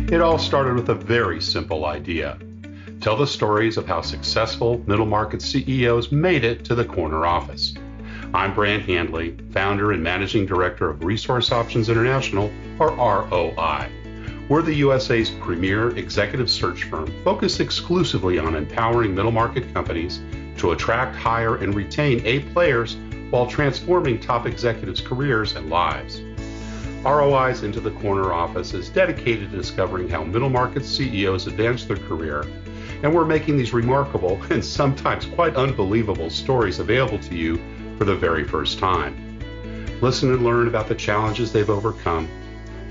It all started with a very simple idea. Tell the stories of how successful middle market CEOs made it to the corner office. I'm Brant Handley, founder and managing director of Resource Options International, or ROI. We're the USA's premier executive search firm focused exclusively on empowering middle market companies to attract, hire, and retain A players while transforming top executives' careers and lives. ROI's Into the Corner office is dedicated to discovering how middle market CEOs advance their career, and we're making these remarkable and sometimes quite unbelievable stories available to you for the very first time. Listen and learn about the challenges they've overcome,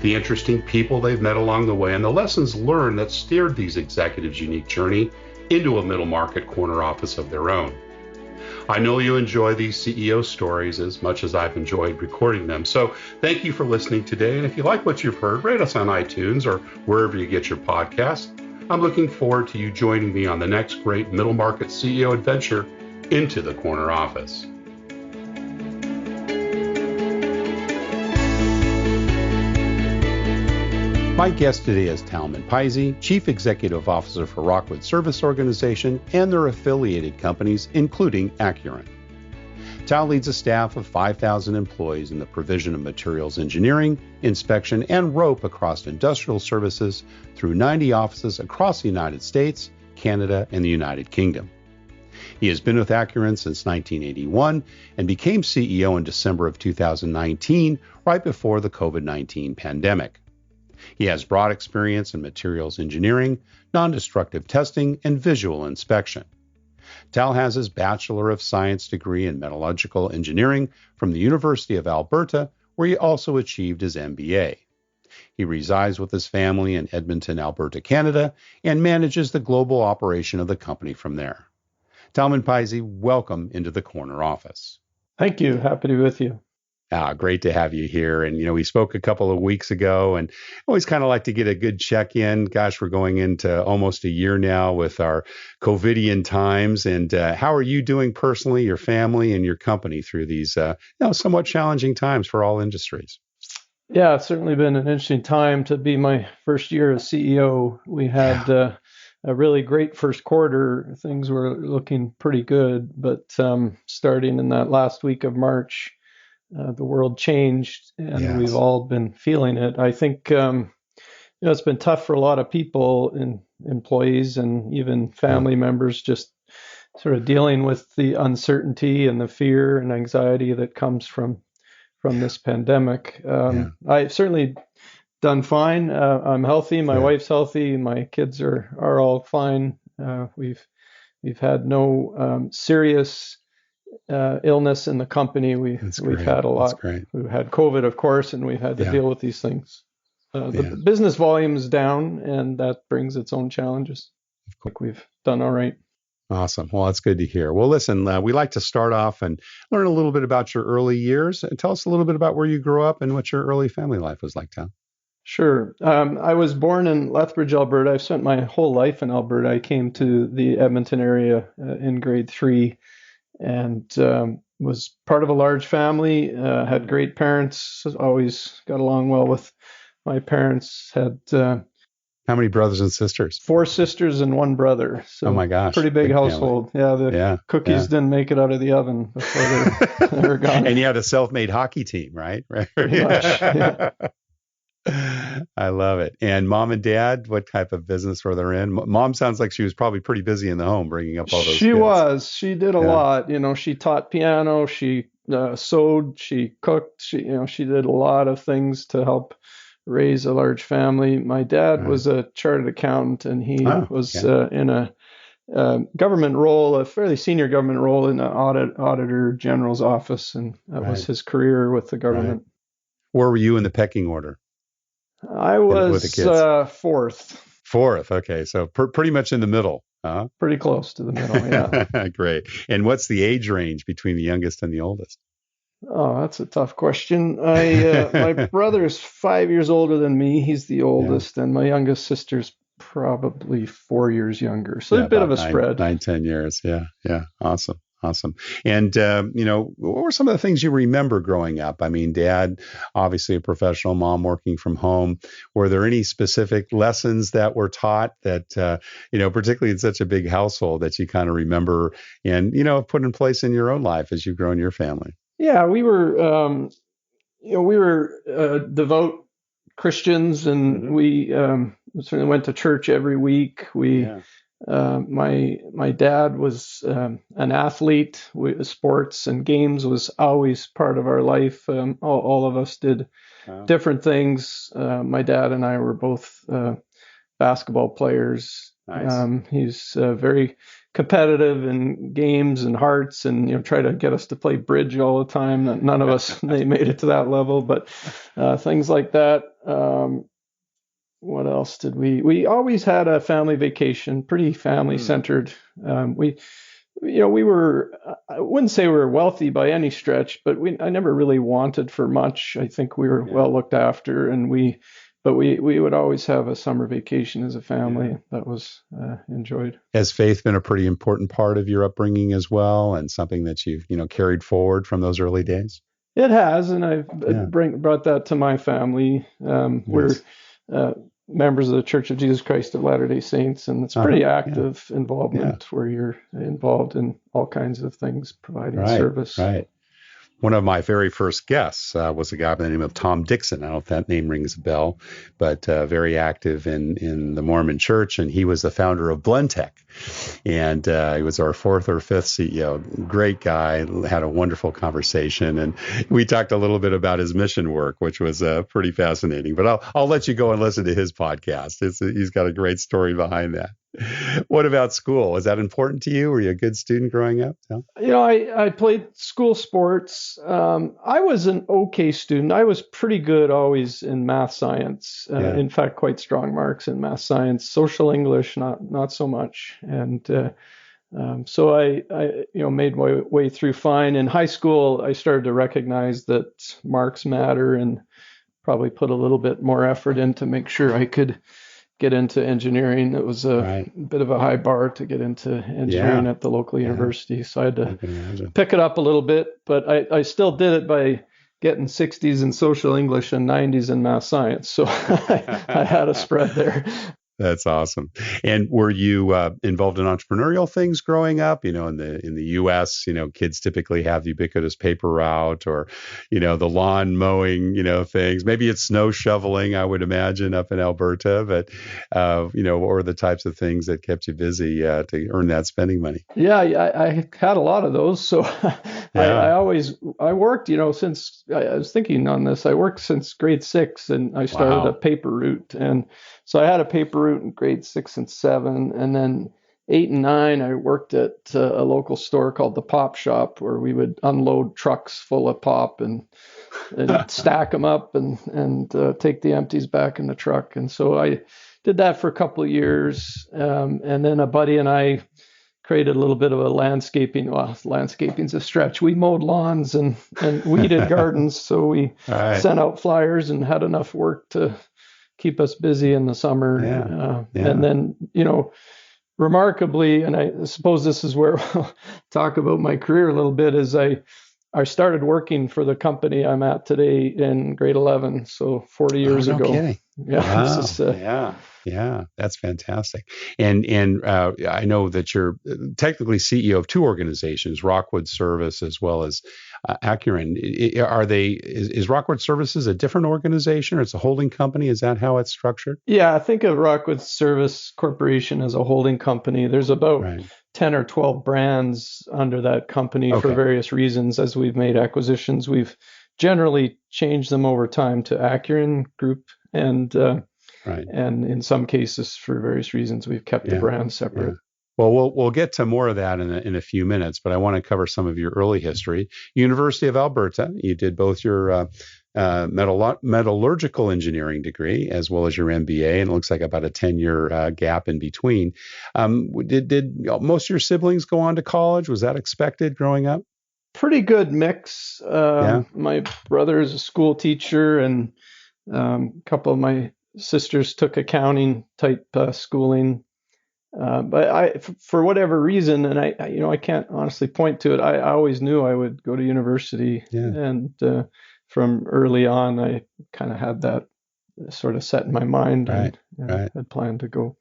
the interesting people they've met along the way, and the lessons learned that steered these executives' unique journey into a middle market corner office of their own. I know you enjoy these CEO stories as much as I've enjoyed recording them. So thank you for listening today. And if you like what you've heard, rate us on iTunes or wherever you get your podcasts. I'm looking forward to you joining me on the next great middle market CEO adventure into the corner office. My guest today is Talman, Chief Executive Officer for Rockwood Service Organization and their affiliated companies, including Acuren. Tal leads a staff of 5,000 employees in the provision of materials engineering, inspection, and rope across industrial services through 90 offices across the United States, Canada, and the United Kingdom. He has been with Acuren since 1981 and became CEO in December of 2019, right before the COVID-19 pandemic. He has broad experience in materials engineering, nondestructive testing, and visual inspection. Tal has his Bachelor of Science degree in Metallurgical Engineering from the University of Alberta, where he also achieved his MBA. He resides with his family in Edmonton, Alberta, Canada, and manages the global operation of the company from there. Talman, Pizzey, welcome into the corner office. Thank you. Happy to be with you. Great to have you here. And, we spoke a couple of weeks ago and always kind of like to get a good check-in. Gosh, we're going into almost a year now with our COVIDian times. And how are you doing personally, your family, and your company through these somewhat challenging times for all industries? Yeah, it's certainly been an interesting time to be my first year as CEO. We had a really great first quarter. Things were looking pretty good. But starting in that last week of March, the world changed, and we've all been feeling it. I think it's been tough for a lot of people and employees and even family members, just sort of dealing with the uncertainty and the fear and anxiety that comes from this pandemic. I've certainly done fine. I'm healthy. My wife's healthy. My kids are all fine. We've had no serious illness in the company. We've had a lot. We've had COVID, of course, and we've had to deal with these things. The business volume is down, and that brings its own challenges. I think we've done all right. Awesome. Well, that's good to hear. Well, listen, we like to start off and learn a little bit about your early years. Tell us a little bit about where you grew up and what your early family life was like, Tom. Sure. I was born in Lethbridge, Alberta. I've spent my whole life in Alberta. I came to the Edmonton area in grade 3. And was part of a large family, had great parents, always got along well with my parents, had... How many brothers and sisters? 4 sisters and 1 brother. So oh my gosh. Pretty big household. Family. The cookies didn't make it out of the oven before they were gone. And you had a self-made hockey team, right? Pretty much, yeah. I love it. And mom and dad, what type of business were they in? Mom sounds like she was probably pretty busy in the home bringing up all those She kids. was. She did a lot. She taught piano. She sewed. She cooked. She did a lot of things to help raise a large family. My dad was a chartered accountant, and he was in a government role, a fairly senior government role in the auditor general's office, and that was his career with the government. Right. Where were you in the pecking order? I was fourth. Fourth, okay. So pretty much in the middle, huh? Pretty close to the middle, yeah. Great. And what's the age range between the youngest and the oldest? Oh, that's a tough question. My brother's 5 years older than me. He's the oldest, and my youngest sister's probably 4 years younger. So a bit of a spread. 9, 10 years. Yeah. Awesome. Awesome. And, what were some of the things you remember growing up? I mean, Dad, obviously a professional, Mom working from home. Were there any specific lessons that were taught that, particularly in such a big household that you kind of remember and, put in place in your own life as you've grown your family? Yeah, we were devout Christians, and we certainly went to church every week. My dad was an athlete. Sports and games was always part of our life. All of us did different things. My dad and I were both basketball players. Nice. He's very competitive in games and hearts, and try to get us to play bridge all the time. None of us they made it to that level, but things like that. What else did we always had a family vacation, pretty family centered. We were, I wouldn't say we were wealthy by any stretch, but I never really wanted for much. I think we were well looked after, but we would always have a summer vacation as a family that was enjoyed. Has faith been a pretty important part of your upbringing as well, and something that you've carried forward from those early days? It has, and I've brought that to my family. We're members of the Church of Jesus Christ of Latter-day Saints, and it's pretty active involvement where you're involved in all kinds of things, providing service. Right. One of my very first guests was a guy by the name of Tom Dixon. I don't know if that name rings a bell, but very active in the Mormon Church, and he was the founder of Blendtec, and he was our fourth or fifth CEO. Great guy, had a wonderful conversation, and we talked a little bit about his mission work, which was pretty fascinating. But I'll let you go and listen to his podcast. He's got a great story behind that. What about school? Was that important to you? Were you a good student growing up? No? I played school sports. I was an okay student. I was pretty good always in math science. In fact, quite strong marks in math science. Social English, not so much. And so I made my way through fine. In high school, I started to recognize that marks matter, and probably put a little bit more effort in to make sure I could get into engineering. It was a bit of a high bar to get into engineering at the local university. So I had to pick it up a little bit, but I still did it by getting 60s in social English and 90s in math science. So I had a spread there. That's awesome. And were you involved in entrepreneurial things growing up? In the U.S., kids typically have the ubiquitous paper route, or, the lawn mowing, things. Maybe it's snow shoveling, I would imagine, up in Alberta. But, or the types of things that kept you busy to earn that spending money. Yeah, I had a lot of those. So I worked, since I was thinking on this, I worked since grade 6, and I started a paper route. And so I had a paper route in grade 6 and 7, and then 8 and 9, I worked at a local store called the Pop Shop, where we would unload trucks full of pop and stack them up and take the empties back in the truck. And so I did that for a couple of years, and then a buddy and I created a little bit of a landscaping. Well, landscaping's a stretch. We mowed lawns and weeded gardens, so we sent out flyers and had enough work to keep us busy in the summer. And then, remarkably, and I suppose this is where we'll talk about my career a little bit, is I started working for the company I'm at today in grade 11, so 40 years ago. Kidding. Yeah. Yeah, that's fantastic. And I know that you're technically CEO of two organizations, Rockwood Service as well as Acuren. Is Rockwood Services a different organization, or it's a holding company? Is that how it's structured? Yeah, I think of Rockwood Service Corporation as a holding company. There's about 10 or 12 brands under that company for various reasons. As we've made acquisitions, we've generally changed them over time to Acuren Group, and in some cases, for various reasons, we've kept the brands separate. Yeah. Well, we'll get to more of that in a few minutes, but I want to cover some of your early history. University of Alberta, you did both your metallurgical engineering degree as well as your MBA, and it looks like about a 10-year gap in between. Did most of your siblings go on to college? Was that expected growing up? Pretty good mix. My brother is a school teacher, and a couple of my sisters took accounting type schooling. But for whatever reason, and I can't honestly point to it. I always knew I would go to university, and from early on, I kind of had that sort of set in my mind, and had planned to go.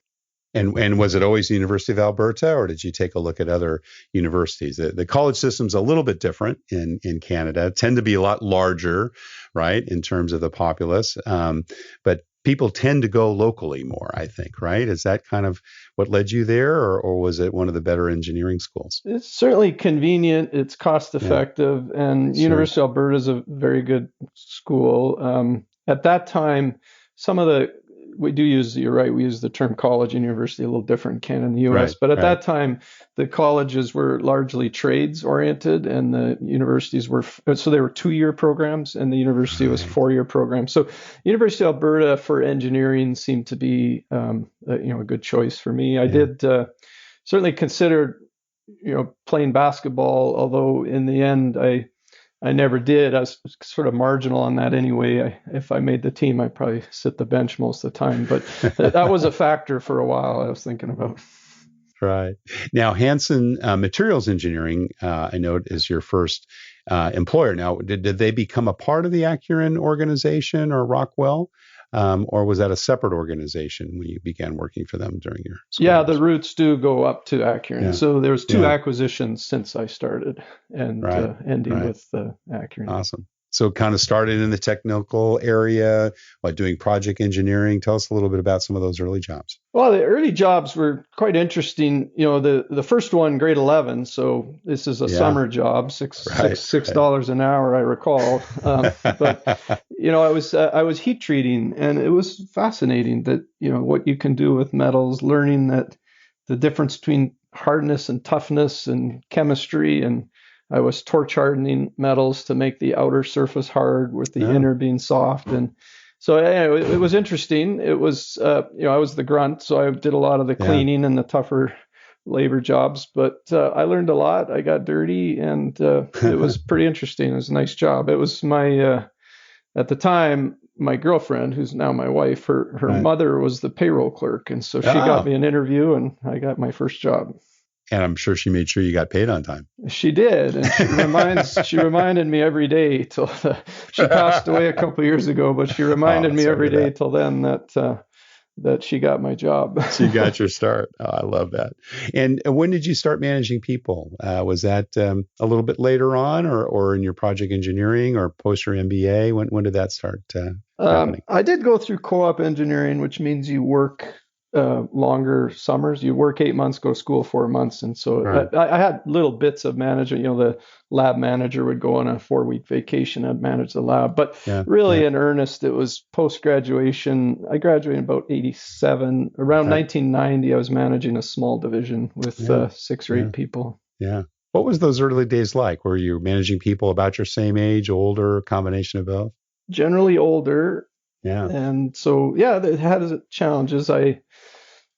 And was it always the University of Alberta, or did you take a look at other universities? The college system's a little bit different in Canada, tend to be a lot larger, right, in terms of the populace. But people tend to go locally more, I think, right? Is that kind of what led you there, or was it one of the better engineering schools? It's certainly convenient. It's cost effective, and University of Alberta is a very good school. At that time, we do use, you're right, we use the term college and university a little different in Canada and the US, but at that time, the colleges were largely trades oriented and the universities so they were 2-year programs and the university was 4-year programs. So University of Alberta for engineering seemed to be a good choice for me. I did certainly consider playing basketball, although in the end I never did. I was sort of marginal on that anyway. If I made the team, I'd probably sit the bench most of the time. But that was a factor for a while I was thinking about. Right. Now, Hansen Materials Engineering, I know, is your first employer. Now, did they become a part of the Acuren organization or Rockwell? Or was that a separate organization when you began working for them during your school years? The roots do go up to Acuren. Yeah. So there's 2 acquisitions since I started and ending with Acuren. Awesome. So kind of started in the technical area, doing project engineering. Tell us a little bit about some of those early jobs. Well, the early jobs were quite interesting. The first one, grade 11. So this is a summer job, $6 an hour, I recall. But I was heat treating, and it was fascinating that what you can do with metals, learning that the difference between hardness and toughness and chemistry, and I was torch hardening metals to make the outer surface hard with the inner being soft. And so it was interesting. It was, I was the grunt, so I did a lot of the cleaning and the tougher labor jobs, but I learned a lot. I got dirty, and it was pretty interesting. It was a nice job. It was at the time, my girlfriend, who's now my wife, her mother was the payroll clerk. And so she got me an interview, and I got my first job. And I'm sure she made sure you got paid on time. She did, and she reminded me every day till she passed away a couple of years ago. But she reminded me every day till then that she got my job. She got your start. Oh, I love that. And when did you start managing people? Was that a little bit later on, or in your project engineering, or post your MBA? When did that start happening? I did go through co-op engineering, which means you work longer summers. You work 8 months, go to school 4 months. And so I had little bits of management. The lab manager would go on a 4-week vacation. I'd manage the lab. But in earnest, it was post-graduation. I graduated in about 87. Around 1990, I was managing a small division with 6 or 8 people. Yeah. What was those early days like? Were you managing people about your same age, older, combination of both? Generally older. Yeah. And so, it had its challenges.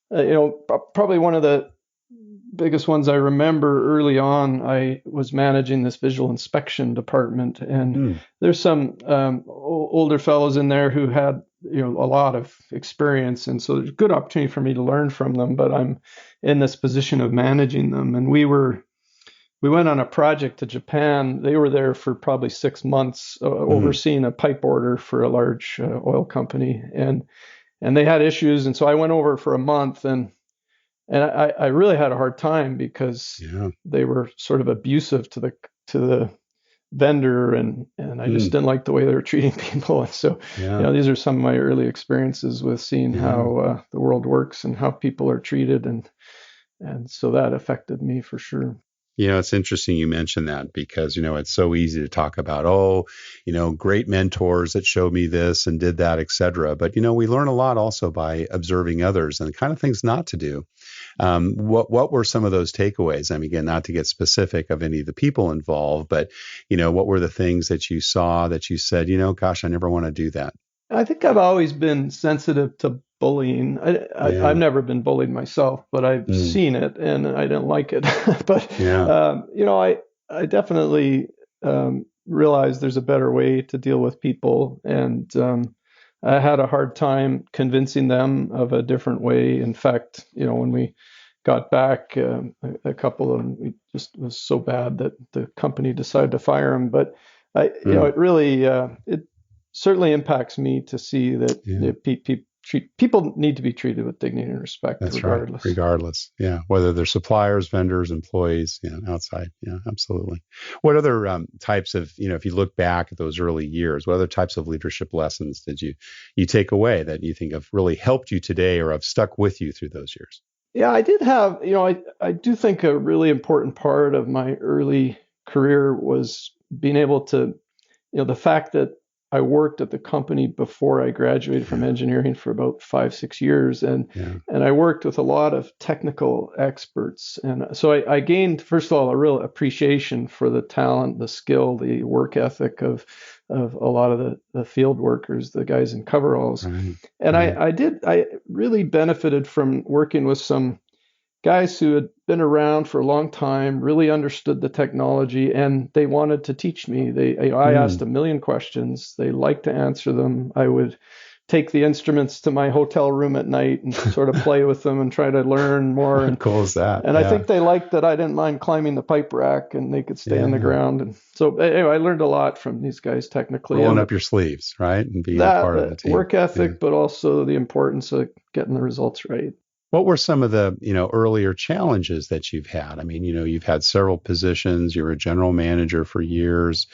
Probably one of the biggest ones I remember early on, I was managing this visual inspection department, and there's some older fellows in there who had, a lot of experience. And so there's a good opportunity for me to learn from them, but I'm in this position of managing them. And we went on a project to Japan. They were there for probably 6 months, overseeing a pipe order for a large oil company, and they had issues. And so I went over for a month, and I really had a hard time because they were sort of abusive to the vendor, and I just didn't like the way they were treating people. And so these are some of my early experiences with seeing how the world works and how people are treated, and so that affected me for sure. It's interesting you mentioned that because, it's so easy to talk about, great mentors that showed me this and did that, et cetera. But, we learn a lot also by observing others and the kind of things not to do. What were some of those takeaways? I mean, again, not to get specific of any of the people involved, but, what were the things that you saw that you said, gosh, I never want to do that? I think I've always been sensitive to bullying. I've never been bullied myself, but I've seen it and I didn't like it. But, I definitely realized there's a better way to deal with people. And I had a hard time convincing them of a different way. In fact, when we got back. A couple of them, it just was so bad that the company decided to fire him. But it really, it certainly impacts me to see that people need to be treated with dignity and respect. That's regardless. Right. Regardless. Yeah. Whether they're suppliers, vendors, employees, outside. Yeah, absolutely. What other types of, if you look back at those early years, what other types of leadership lessons did you take away that you think have really helped you today or have stuck with you through those years? Yeah, I did have, I do think a really important part of my early career was being able to, the fact that I worked at the company before I graduated from engineering for about 5-6 years, and I worked with a lot of technical experts, and so I gained, first of all, a real appreciation for the talent, the skill, the work ethic of a lot of the field workers, the guys in coveralls, and I really benefited from working with some guys who had been around for a long time, really understood the technology, and they wanted to teach me. I asked a million questions. They liked to answer them. I would take the instruments to my hotel room at night and sort of play with them and try to learn more. How cool is that? And I think they liked that I didn't mind climbing the pipe rack and they could stay on the ground. And so anyway, I learned a lot from these guys technically. Rolling up your sleeves, right? And being a part of the team. Work ethic, but also the importance of getting the results right. What were some of the, earlier challenges that you've had? I mean, you've had several positions. You were a general manager for years,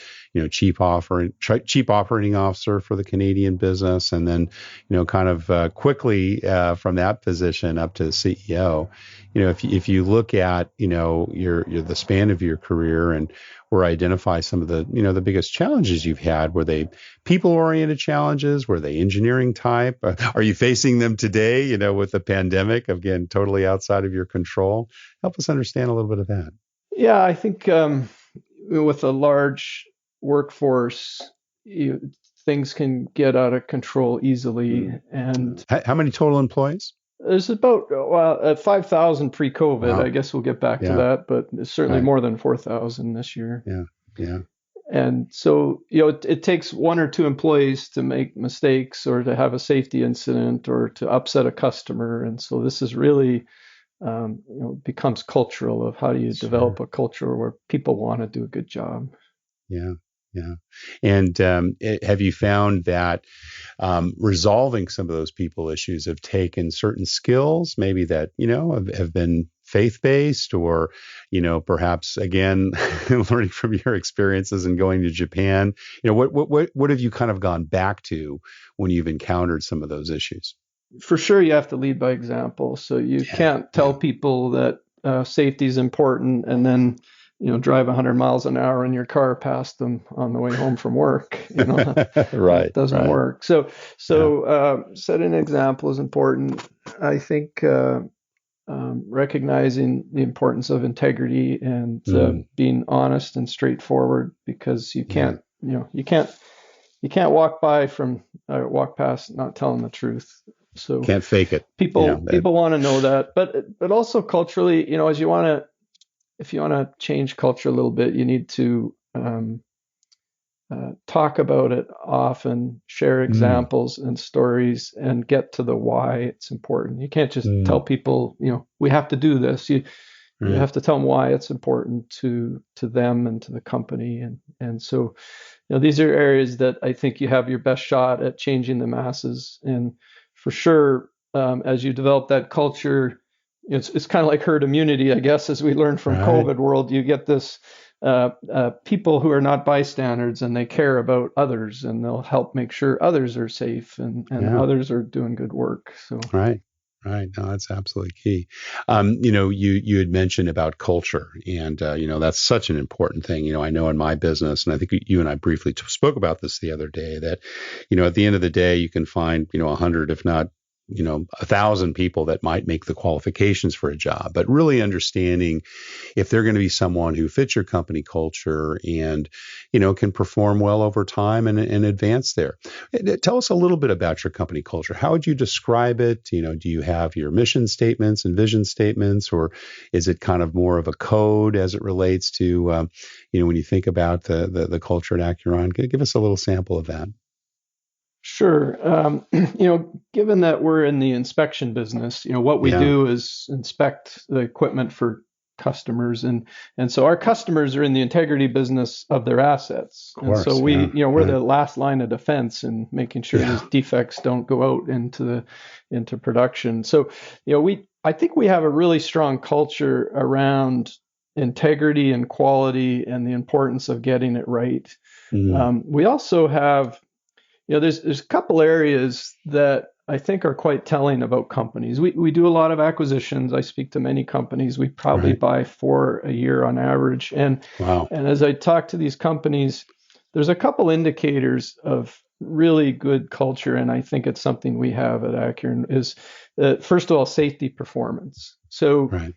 chief operating officer for the Canadian business, and then, kind of quickly from that position up to CEO. If you look at, your the span of your career and or identify some of the, the biggest challenges you've had, were they people-oriented challenges? Were they engineering type? Are you facing them today, with the pandemic, again, totally outside of your control? Help us understand a little bit of that. Yeah, I think with a large workforce, things can get out of control easily. And how many total employees? There's about 5,000 pre-COVID. Wow. I guess we'll get back to that, but it's certainly more than 4,000 this year. Yeah. And so, it takes one or two employees to make mistakes or to have a safety incident or to upset a customer. And so this is really, becomes cultural of how do you develop a culture where people want to do a good job. Yeah. And have you found that resolving some of those people issues have taken certain skills, maybe that, have been faith-based or, perhaps, again, learning from your experiences and going to Japan? What have you kind of gone back to when you've encountered some of those issues? For sure, you have to lead by example. So you can't tell people that safety is important and then drive 100 miles an hour in your car past them on the way home from work. Right. It doesn't work. So setting an example is important. I think recognizing the importance of integrity and being honest and straightforward, because you can't walk past not telling the truth. So can't fake it. People want to know that, but also culturally, if you want to change culture a little bit, you need to talk about it often, share examples and stories, and get to the why it's important. You can't just tell people, we have to do this. You have to tell them why it's important to them and to the company. And so, these are areas that I think you have your best shot at changing the masses. And for sure, as you develop that culture, it's kind of like herd immunity, I guess, as we learned from COVID world. You get this people who are not bystanders and they care about others and they'll help make sure others are safe and others are doing good work. So Right. No, that's absolutely key. You had mentioned about culture, and that's such an important thing. I know in my business, and I think you and I briefly spoke about this the other day, that at the end of the day, you can find 100, if not 1,000 people that might make the qualifications for a job, but really understanding if they're going to be someone who fits your company culture and, can perform well over time and advance there. Tell us a little bit about your company culture. How would you describe it? Do you have your mission statements and vision statements, or is it kind of more of a code as it relates to, when you think about the culture at Acuron? Give us a little sample of that. Sure. Given that we're in the inspection business, what we Yeah, do is inspect the equipment for customers, and so our customers are in the integrity business of their assets, of and so course. Yeah, we're right. the last line of defense in making sure these Yeah. defects don't go out into production. So, I think we have a really strong culture around integrity and quality and the importance of getting it right. Mm, We also have there's a couple areas that I think are quite telling about companies. We do a lot of acquisitions. I speak to many companies. We probably right. buy 4 a year on average. Wow. And as I talk to these companies, there's a couple indicators of really good culture, and I think it's something we have at Acuren is first of all safety performance. So Right.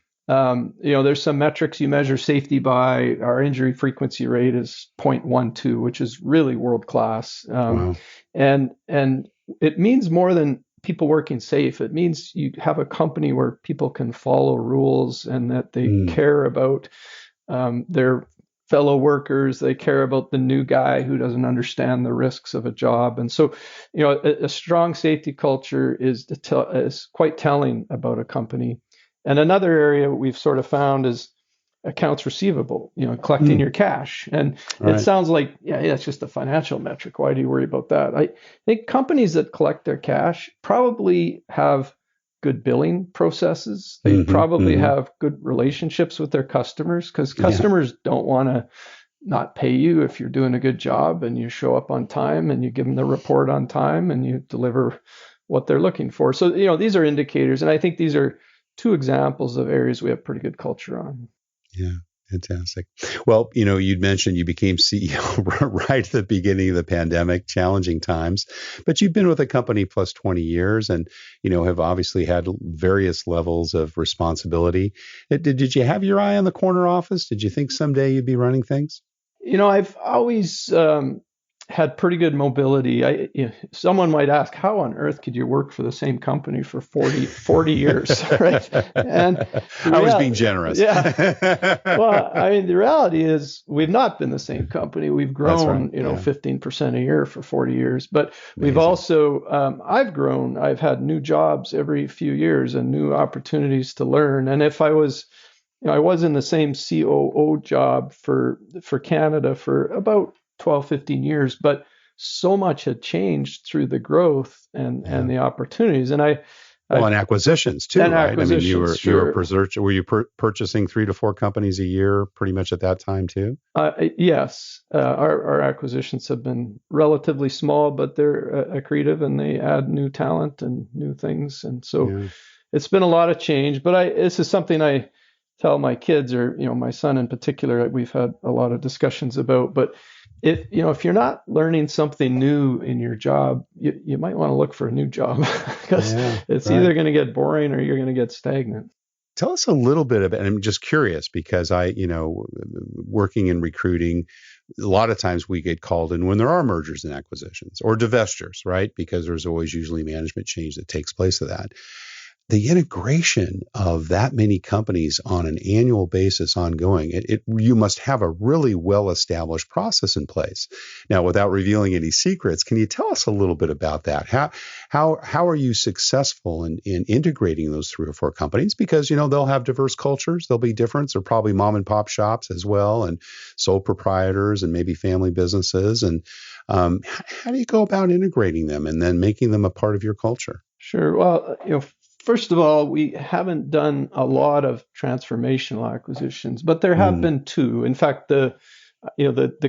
there's some metrics you measure safety by. Our injury frequency rate is 0.12, which is really world class. Wow. And it means more than people working safe. It means you have a company where people can follow rules and that they Mm, care about their fellow workers. They care about the new guy who doesn't understand the risks of a job. And so, a strong safety culture is quite telling about a company. And another area we've sort of found is accounts receivable, collecting mm, your cash. And all it right. sounds like, yeah, it's just a financial metric. Why do you worry about that? I think companies that collect their cash probably have good billing processes. They Hmm. probably Hmm. have good relationships with their customers because Yeah. customers don't want to not pay you if you're doing a good job and you show up on time and you give them the report on time and you deliver what they're looking for. So, these are indicators. And I think these are two examples of areas we have pretty good culture on. Yeah. Fantastic. Well, you'd mentioned you became CEO right at the beginning of the pandemic, challenging times, but you've been with the company plus 20 years and, have obviously had various levels of responsibility. Did you have your eye on the corner office? Did you think someday you'd be running things? I've always had pretty good mobility. Someone might ask, how on earth could you work for the same company for 40 years, right? And the I was being reality, generous. yeah. Well, I mean, the reality is we've not been the same company. We've That's right. grown, Yeah. 15% a year for 40 years, but we've Amazing. also, I've grown. I've had new jobs every few years and new opportunities to learn. And if I was I was in the same COO job for Canada for about 12, 15 years, but so much had changed through the growth Yeah. and the opportunities. And Well, I and acquisitions too, and right? I mean, acquisitions, sure. were you purchasing 3 to 4 companies a year pretty much at that time too? Yes, our acquisitions have been relatively small, but they're accretive and they add new talent and new things. And so Yeah. it's been a lot of change, but this is something I tell my kids or, my son in particular, that we've had a lot of discussions about, but if you're not learning something new in your job, you might want to look for a new job because Yeah. it's Right. either going to get boring or you're going to get stagnant. Tell us a little bit about, and I'm just curious because working in recruiting, a lot of times we get called in when there are mergers and acquisitions or divestitures, right? Because there's always usually management change that takes place of that. The integration of that many companies on an annual basis ongoing, you must have a really well-established process in place. Now, without revealing any secrets, can you tell us a little bit about that? How are you successful in integrating those 3 or 4 companies? Because, they'll have diverse cultures. They'll be different. They're probably mom and pop shops as well, and sole proprietors and maybe family businesses. And how do you go about integrating them and then making them a part of your culture? Sure. Well, first of all, we haven't done a lot of transformational acquisitions, but there have Mm, been two. In fact, the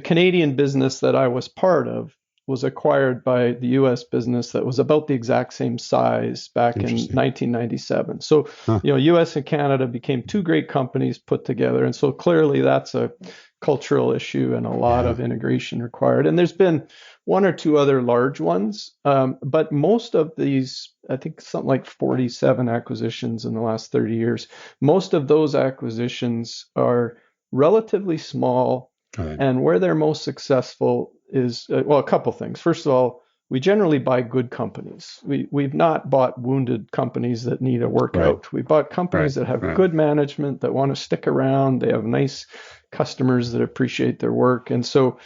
Canadian business that I was part of was acquired by the U.S. business that was about the exact same size back in interesting. 1997. So, Huh. U.S. and Canada became two great companies put together, and so clearly that's a cultural issue and a lot Yeah. of integration required. And there's been one or two other large ones, but most of these, I think something like 47 acquisitions in the last 30 years, most of those acquisitions are relatively small, All right. and where they're most successful is, well, a couple things. First of all, we generally buy good companies. We've not bought wounded companies that need a Right. workout. We bought Right. companies that have Right. good management, that want to stick around. They have nice customers that appreciate their work. And so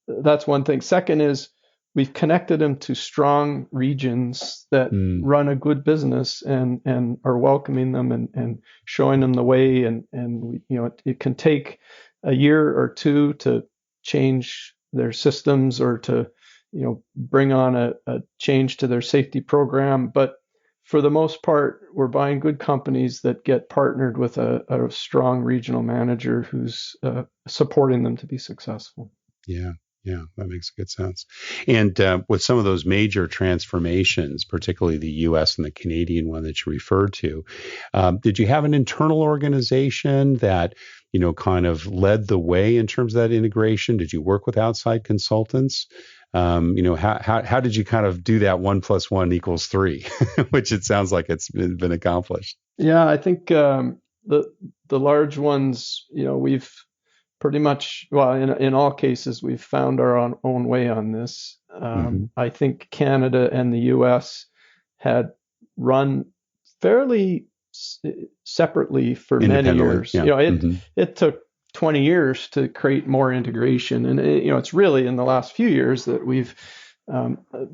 that's one thing. Second is we've connected them to strong regions that run a good business and are welcoming them and showing them the way. And it can take a year or two to change their systems or to, bring on a change to their safety program. But for the most part, we're buying good companies that get partnered with a strong regional manager who's supporting them to be successful. Yeah, that makes good sense. And with some of those major transformations, particularly the U.S. and the Canadian one that you referred to, did you have an internal organization that kind of led the way in terms of that integration? Did you work with outside consultants? How did you kind of do that 1 + 1 = 3, which it sounds like it's been accomplished? Yeah, I think the large ones, we've pretty much, well, in all cases, we've found our own way on this. I think Canada and the U.S. had run fairly separately for many years. Yeah. It took 20 years to create more integration. And, it's really in the last few years that we've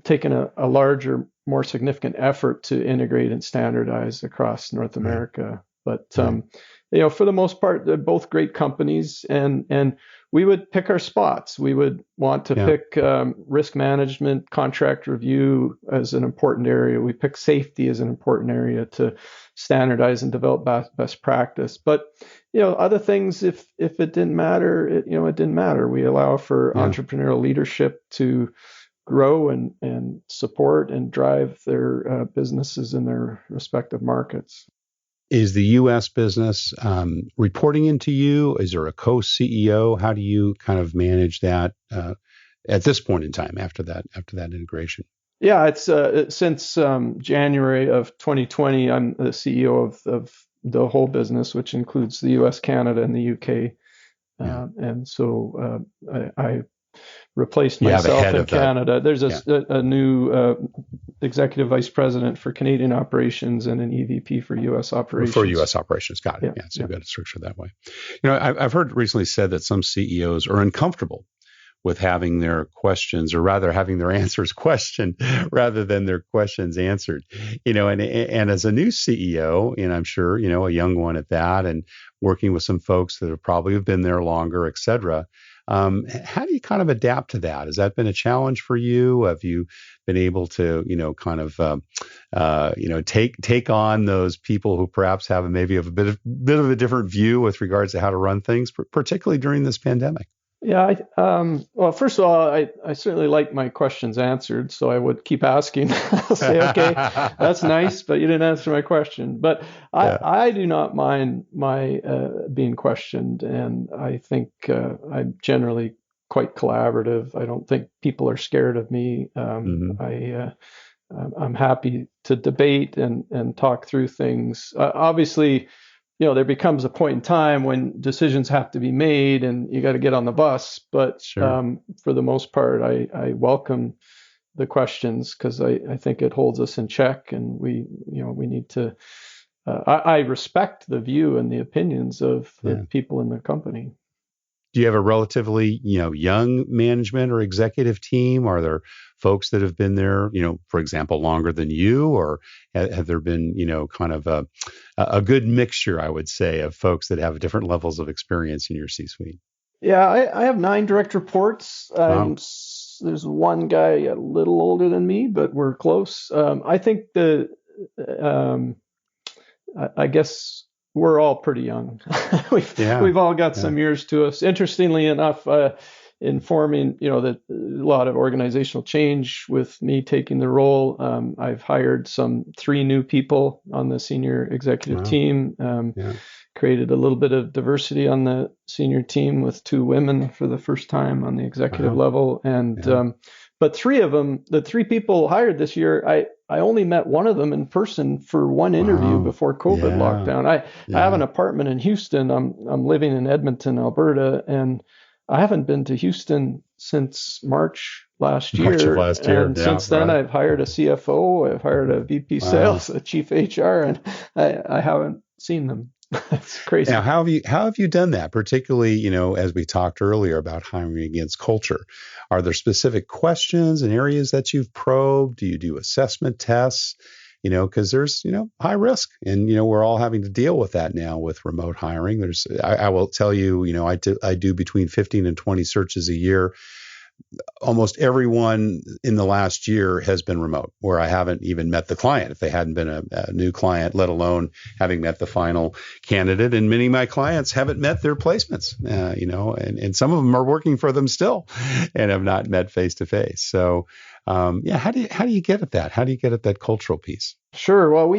taken a larger, more significant effort to integrate and standardize across North America. But, for the most part, they're both great companies. And we would pick our spots. We would want to pick risk management, contract review as an important area. We pick safety as an important area to standardize and develop best practice. But, other things, if it didn't matter, it didn't matter. We allow for entrepreneurial leadership to grow and support and drive their businesses in their respective markets. Is the U.S. business reporting into you? Is there a co-CEO? How do you kind of manage that at this point in time after that integration? Yeah, it's since January of 2020, I'm the CEO of the whole business, which includes the U.S., Canada, and the U.K. And so I replaced myself in Canada. There's a new executive vice president for Canadian operations and an EVP for U.S. operations. For U.S. operations, got it. Yeah, so you've got it structured that way. I've heard recently said that some CEOs are uncomfortable with having their questions, or rather having their answers questioned rather than their questions answered. And as a new CEO, and I'm sure, a young one at that, and working with some folks that have probably been there longer, et cetera, how do you kind of adapt to that? Has that been a challenge for you? Have you been able to, take on those people who perhaps have maybe a bit of a different view with regards to how to run things, particularly during this pandemic? Yeah. Well, first of all, I certainly like my questions answered, so I would keep asking. I'll say, okay, that's nice, but you didn't answer my question. But I do not mind my being questioned, and I think I'm generally quite collaborative. I don't think people are scared of me. I'm happy to debate and talk through things. Obviously, there becomes a point in time when decisions have to be made and you got to get on the bus. But for the most part, I welcome the questions because I think it holds us in check, and we need to. I respect the view and the opinions of the people in the company. Do you have a relatively, young management or executive team? Are there folks that have been there, for example, longer than you, or have there been, kind of a good mixture, I would say, of folks that have different levels of experience in your C-suite? Yeah, I have 9 direct reports. Wow. There's one guy a little older than me, but we're close. I think I guess we're all pretty young. We've all got some years to us. Interestingly enough, informing, that a lot of organizational change with me taking the role. I've hired 3 new people on the senior executive team, created a little bit of diversity on the senior team with 2 women for the first time on the executive level. And but 3 of them, the 3 people hired this year, I only met one of them in person for one interview before COVID lockdown. I have an apartment in Houston. I'm living in Edmonton, Alberta, and I haven't been to Houston since March last year. And since then, I've hired a CFO, I've hired a VP sales, a chief HR, and I haven't seen them. That's crazy. Now, how have you done that? Particularly, as we talked earlier about hiring against culture. Are there specific questions and areas that you've probed? Do you do assessment tests? Because there's, high risk, and, we're all having to deal with that now with remote hiring. I will tell you, I do between 15 and 20 searches a year. Almost everyone in the last year has been remote, where I haven't even met the client if they hadn't been a new client, let alone having met the final candidate. And many of my clients haven't met their placements, and some of them are working for them still and have not met face to face. So, how do you get at that? How do you get at that cultural piece? Sure. Well,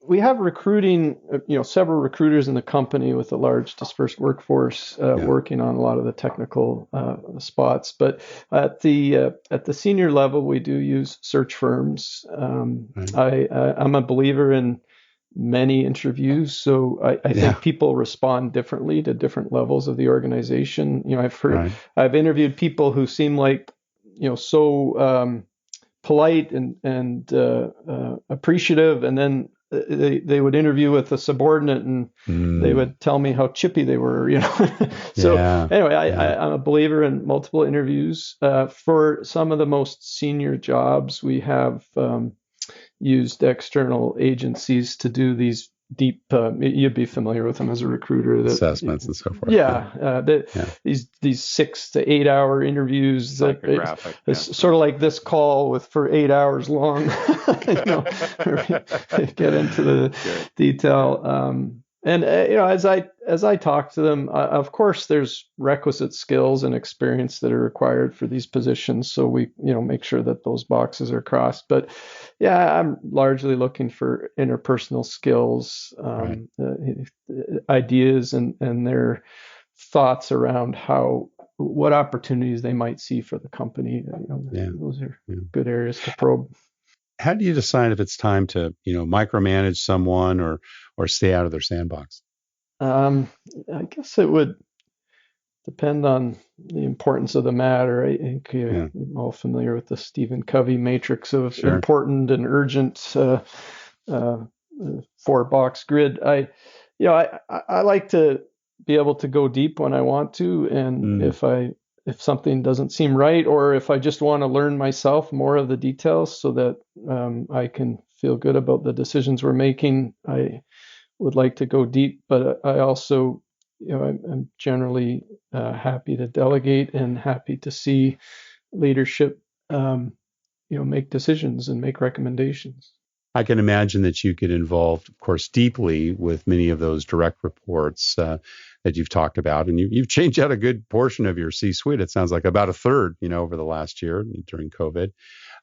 we have recruiting, several recruiters in the company with a large dispersed workforce working on a lot of the technical spots. But at the senior level, we do use search firms. Right. I'm a believer in many interviews, so I think people respond differently to different levels of the organization. I've interviewed people who seem like so polite and appreciative, and then they would interview with a subordinate and they would tell me how chippy they were, So anyway, I'm a believer in multiple interviews. For some of the most senior jobs, we have used external agencies to do these deep, you'd be familiar with them as a recruiter. Assessments and so forth. These 6 to 8 hour interviews. It's sort of like this call for 8 hours long. Get into the detail. As I talk to them, of course, there's requisite skills and experience that are required for these positions. So we, make sure that those boxes are crossed. But I'm largely looking for interpersonal skills, ideas, and their thoughts around what opportunities they might see for the company. Those are good areas to probe. How do you decide if it's time to, micromanage someone or stay out of their sandbox? I guess it would depend on the importance of the matter. I think you're all familiar with the Stephen Covey matrix of important and urgent 4-box grid. I like to be able to go deep when I want to, and if something doesn't seem right, or if I just want to learn myself more of the details so that I can feel good about the decisions we're making, I would like to go deep. But I also, I'm generally happy to delegate and happy to see leadership, make decisions and make recommendations. I can imagine that you get involved, of course, deeply with many of those direct reports that you've talked about, and you've changed out a good portion of your C-suite. It sounds like about a third, over the last year during COVID.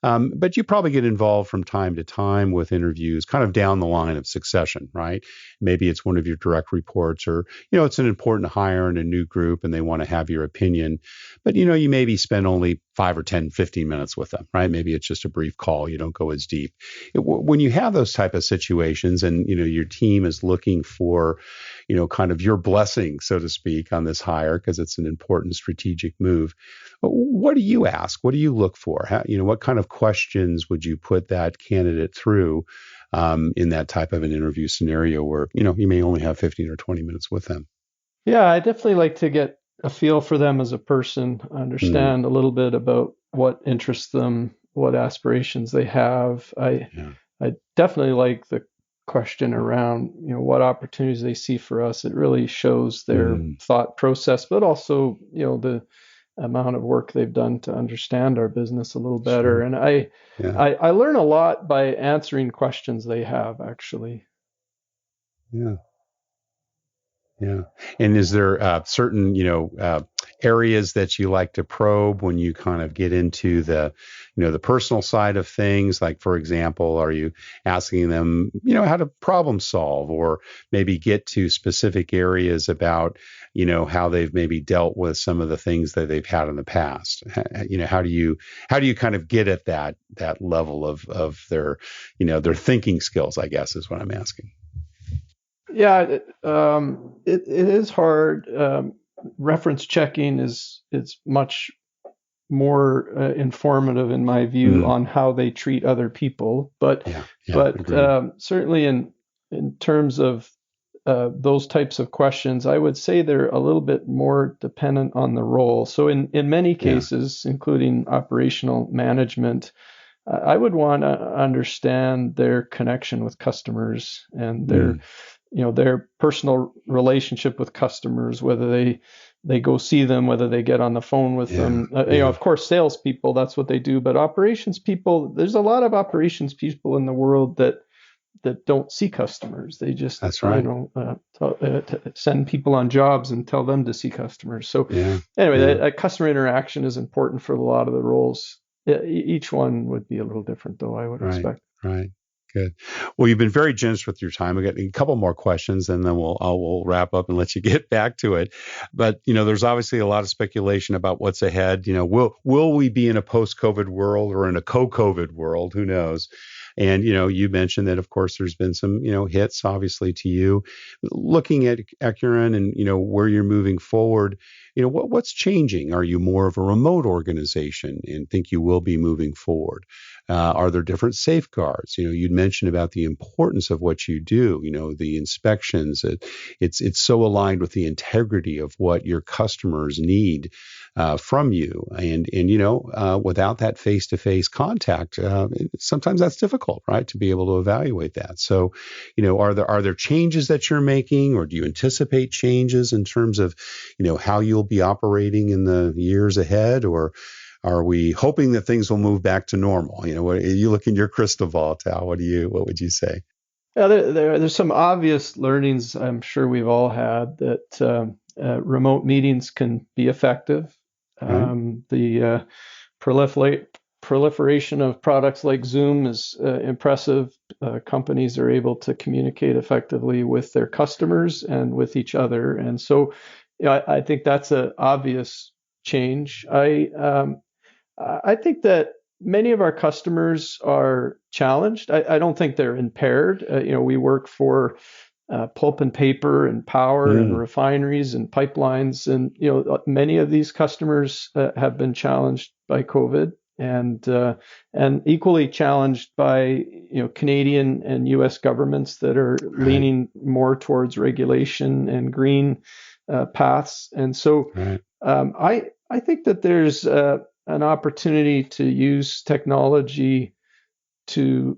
But you probably get involved from time to time with interviews kind of down the line of succession, right? Maybe it's one of your direct reports, or, it's an important hire in a new group and they want to have your opinion. But, you maybe spend only 5 or 10, 15 minutes with them, right? Maybe it's just a brief call. You don't go as deep. When you have those type of situations and, your team is looking for, kind of your blessing, so to speak, on this hire, because it's an important strategic move. What do you ask? What do you look for? What kind of questions would you put that candidate through in that type of an interview scenario where, you may only have 15 or 20 minutes with them? Yeah, I definitely like to get a feel for them as a person, understand a little bit about what interests them, what aspirations they have. I definitely like the question around, what opportunities they see for us. It really shows their thought process, but also, the amount of work they've done to understand our business a little better. And I learn a lot by answering questions they have, actually. Yeah. And is there certain, areas that you like to probe when you kind of get into the, the personal side of things? Like, for example, are you asking them, how to problem solve, or maybe get to specific areas about, how they've maybe dealt with some of the things that they've had in the past? How do you kind of get at that level of their, their thinking skills, I guess, is what I'm asking. Yeah, it is hard. Reference checking is much more informative, in my view, on how they treat other people. But certainly in terms of those types of questions, I would say they're a little bit more dependent on the role. So in many cases, including operational management, I would want to understand their connection with customers and their personal relationship with customers, whether they go see them, whether they get on the phone with them. Of course, salespeople, that's what they do. But operations people, there's a lot of operations people in the world that don't see customers. They just send people on jobs and tell them to see customers. So anyway, that customer interaction is important for a lot of the roles. Each one would be a little different, though, I would expect. Right. Good. Well, you've been very generous with your time. I got a couple more questions, and then we'll wrap up and let you get back to it. But there's obviously a lot of speculation about what's ahead. Will we be in a post-COVID world or in a co-COVID world? Who knows? And you mentioned that, of course, there's been some hits, obviously, to you. Looking at Acuren and where you're moving forward, what's changing? Are you more of a remote organization and think you will be moving forward? Are there different safeguards? You'd mentioned about the importance of what you do. The inspections. It's so aligned with the integrity of what your customers need from you, and without that face-to-face contact, sometimes that's difficult, right? To be able to evaluate that. So, are there changes that you're making, or do you anticipate changes in terms of, how you'll be operating in the years ahead, or are we hoping that things will move back to normal? You look in your crystal ball, Tal. What would you say? Yeah, there's some obvious learnings I'm sure we've all had that remote meetings can be effective. The proliferation of products like Zoom is impressive. Companies are able to communicate effectively with their customers and with each other, and so I think that's an obvious change. I think that many of our customers are challenged. I don't think they're impaired. We work for pulp and paper and power and refineries and pipelines, and many of these customers have been challenged by COVID, and equally challenged by Canadian and U.S. governments that are leaning more towards regulation and green paths. And so I think that there's an opportunity to use technology to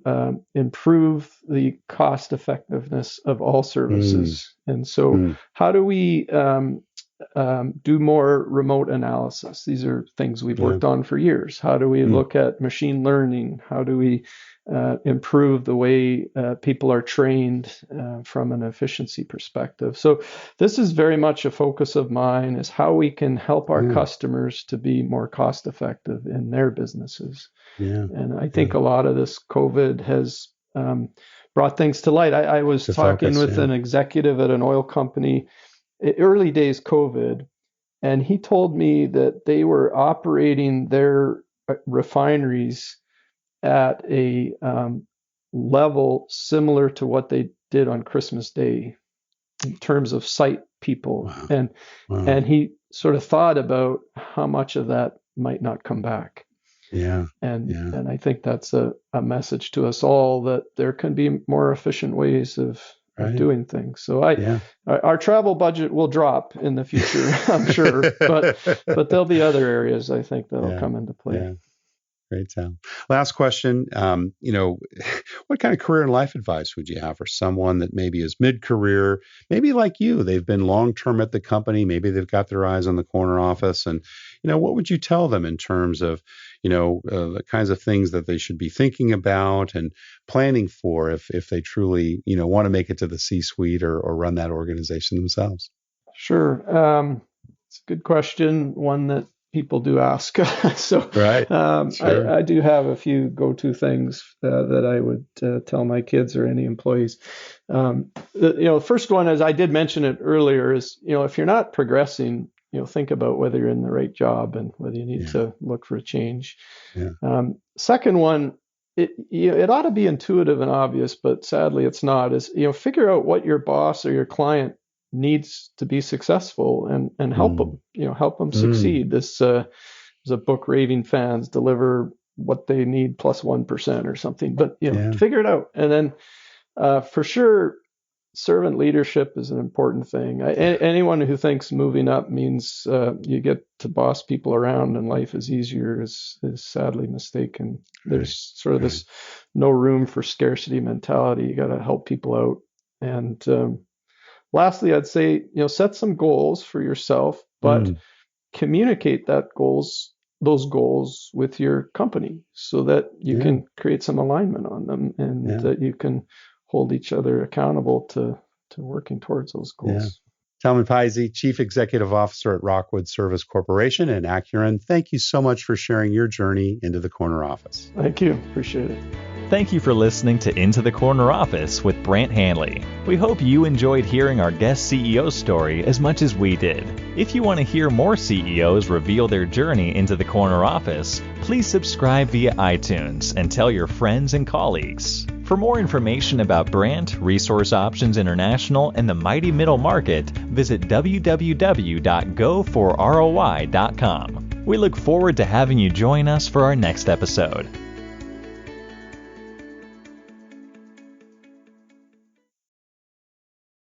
improve the cost effectiveness of all services. And so how do we do more remote analysis? These are things we've worked on for years. How do we look at machine learning? How do we improve the way people are trained from an efficiency perspective? So this is very much a focus of mine, is how we can help our customers to be more cost effective in their businesses. And I think a lot of this COVID has brought things to light. I was talking with an executive at an oil company, early days COVID, and he told me that they were operating their refineries at a level similar to what they did on Christmas Day in terms of site people. And he sort of thought about how much of that might not come back. And I think that's a message to us all, that there can be more efficient ways of doing things. So our travel budget will drop in the future, I'm sure, but there'll be other areas I think that'll come into play. Great, Tal. Last question. What kind of career and life advice would you have for someone that maybe is mid-career, maybe like you, they've been long-term at the company, maybe they've got their eyes on the corner office, and, what would you tell them in terms of, the kinds of things that they should be thinking about and planning for if they truly, want to make it to the C-suite or run that organization themselves? Sure. It's a good question, one that people do ask. So I do have a few go-to things that I would tell my kids or any employees. The first one, as I did mention it earlier, is, if you're not progressing, think about whether you're in the right job and whether you need to look for a change. Second one, it ought to be intuitive and obvious, but sadly it's not, is, figure out what your boss or your client needs to be successful and help them, help them succeed. This is a book, Raving Fans Deliver What They Need plus 1% or something, but figure it out. And then for sure, servant leadership is an important thing. Anyone who thinks moving up means you get to boss people around and life is easier is sadly mistaken. There's sort of this no room for scarcity mentality. You got to help people out. And lastly, I'd say, set some goals for yourself, but communicate those goals with your company so that you can create some alignment on them, and that you can hold each other accountable to working towards those goals. Talman Pizzey, Chief Executive Officer at Rockwood Service Corporation and Acuren, thank you so much for sharing your journey into the corner office. Thank you. Appreciate it. Thank you for listening to Into the Corner Office with Brant Hanley. We hope you enjoyed hearing our guest CEO story as much as we did. If you want to hear more CEOs reveal their journey into the corner office, please subscribe via iTunes and tell your friends and colleagues. For more information about Brant, Resource Options International, and the mighty middle market, visit www.goforroi.com. We look forward to having you join us for our next episode.